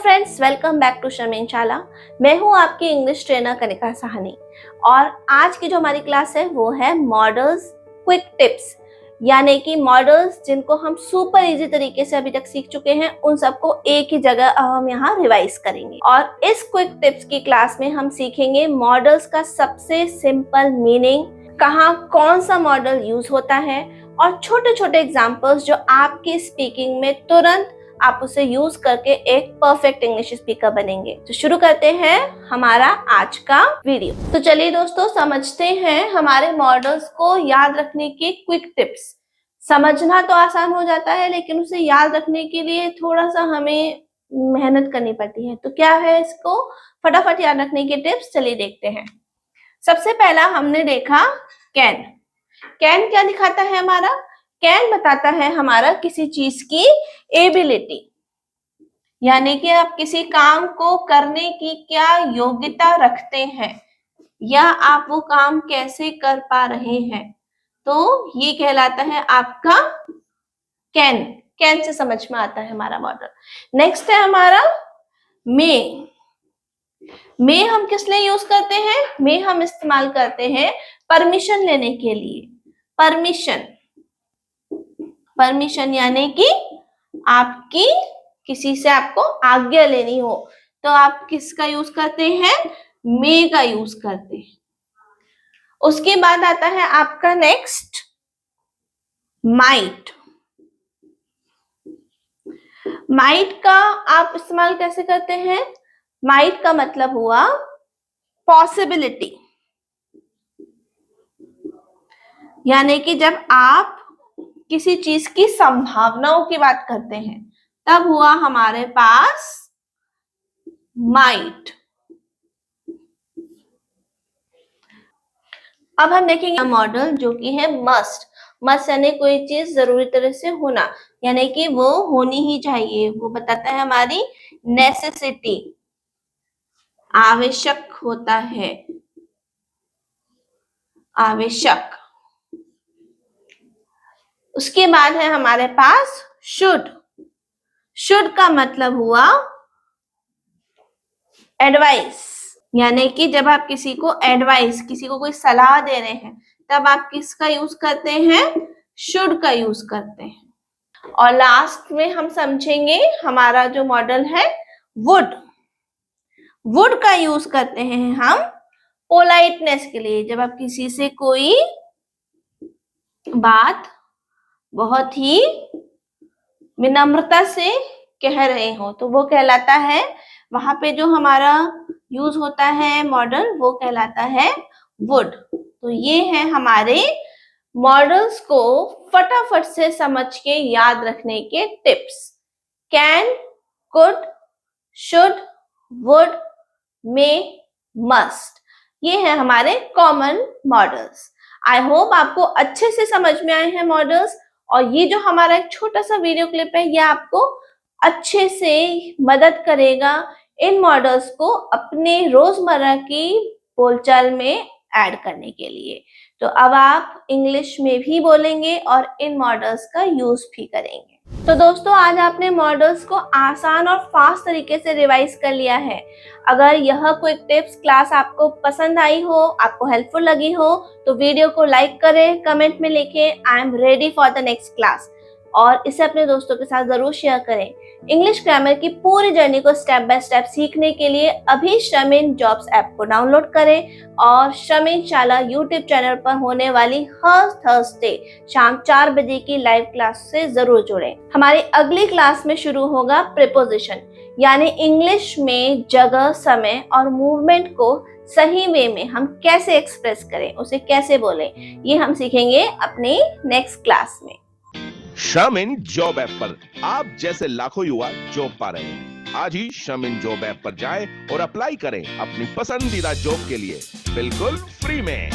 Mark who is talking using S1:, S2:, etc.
S1: Friends, welcome back to Sharmeen Shala. मैं हूं आपकी इंग्लिश ट्रेनर कनिका साहनी और आज की जो हमारी क्लास है वो है मॉडल्स क्विक टिप्स, यानी कि मॉडल्स जिनको हम सुपर इजी तरीके से अभी तक सीख चुके हैं उन सबको एक ही जगह अब हम यहाँ रिवाइज करेंगे। और इस क्विक टिप्स की क्लास में हम सीखेंगे मॉडल्स का सबसे सिंपल मीनिंग, कहाँ कौन सा मॉडल यूज होता है और छोटे छोटे एग्जाम्पल्स जो आपकी स्पीकिंग में तुरंत आप उसे यूज करके एक परफेक्ट इंग्लिश स्पीकर बनेंगे। तो शुरू करते हैं हमारा आज का वीडियो। तो चलिए दोस्तों, समझते हैं हमारे मॉडल्स को याद रखने के क्विक टिप्स। समझना तो आसान हो जाता है, लेकिन उसे याद रखने के लिए थोड़ा सा हमें मेहनत करनी पड़ती है। तो क्या है इसको फटाफट याद रखने के टिप्स, चलिए देखते हैं। सबसे पहला हमने देखा कैन। कैन क्या दिखाता है हमारा? कैन बताता है हमारा किसी चीज की एबिलिटी, यानी कि आप किसी काम को करने की क्या योग्यता रखते हैं या आप वो काम कैसे कर पा रहे हैं, तो ये कहलाता है आपका कैन। कैन से समझ में आता है हमारा मॉडल। नेक्स्ट है हमारा मे। मे हम किस लिए यूज करते हैं? मे हम इस्तेमाल करते हैं परमिशन लेने के लिए। परमिशन यानी कि आपकी किसी से आपको आज्ञा लेनी हो तो आप किसका यूज करते हैं? मे का यूज करते हैं। उसके बाद आता है आपका नेक्स्ट माइट। माइट का आप इस्तेमाल कैसे करते हैं? माइट का मतलब हुआ पॉसिबिलिटी, यानी कि जब आप किसी चीज की संभावनाओं की बात करते हैं तब हुआ हमारे पास माइट। अब हम देखेंगे मॉडल जो कि है मस्ट। मस्ट यानी कोई चीज जरूरी तरह से होना, यानी कि वो होनी ही चाहिए। वो बताता है हमारी नेसेसिटी, आवश्यक होता है, आवश्यक। उसके बाद है हमारे पास शुड। शुड का मतलब हुआ एडवाइस, यानी कि जब आप किसी को एडवाइस, किसी को कोई सलाह दे रहे हैं तब आप किसका यूज करते हैं? शुड का यूज करते हैं। और लास्ट में हम समझेंगे हमारा जो मॉडल है वुड। वुड का यूज करते हैं हम पोलाइटनेस के लिए। जब आप किसी से कोई बात बहुत ही विनम्रता से कह रहे हो तो वो कहलाता है, वहां पे जो हमारा यूज होता है मॉडल वो कहलाता है वुड। तो ये है हमारे मॉडल्स को फटाफट से समझ के याद रखने के tips. Can, could, should, would, may, must, ये है हमारे कॉमन मॉडल्स। आई होप आपको अच्छे से समझ में आए हैं मॉडल्स, और ये जो हमारा एक छोटा सा वीडियो क्लिप है ये आपको अच्छे से मदद करेगा इन मॉडल्स को अपने रोजमर्रा की बोलचाल में ऐड करने के लिए। तो अब आप इंग्लिश में भी बोलेंगे और इन मॉडल्स का यूज भी करेंगे। तो दोस्तों, आज आपने मॉडल्स को आसान और फास्ट तरीके से रिवाइज कर लिया है। अगर यह क्विक टिप्स क्लास आपको पसंद आई हो, आपको हेल्पफुल लगी हो, तो वीडियो को लाइक करें, कमेंट में लिखें I am ready for the next class, और इसे अपने दोस्तों के साथ जरूर शेयर करें। इंग्लिश ग्रामर की पूरी जर्नी को स्टेप बाय स्टेप सीखने के लिए अभी शर्मीन जॉब्स ऐप को डाउनलोड करें और शर्मीन शाला यूट्यूब चैनल पर होने वाली हर थर्सडे शाम 4 बजे की लाइव क्लास से जरूर जुड़ें। हमारी अगली क्लास में शुरू होगा प्रीपोजिशन, यानी इंग्लिश में जगह, समय और मूवमेंट को सही वे में हम कैसे एक्सप्रेस करें, उसे कैसे बोलें, ये हम सीखेंगे अपनी नेक्स्ट क्लास में।
S2: शर्मीन जॉब ऐप पर आप जैसे लाखों युवा जॉब पा रहे हैं। आज ही शर्मीन जॉब ऐप पर जाएं और अप्लाई करें अपनी पसंदीदा जॉब के लिए बिल्कुल फ्री में।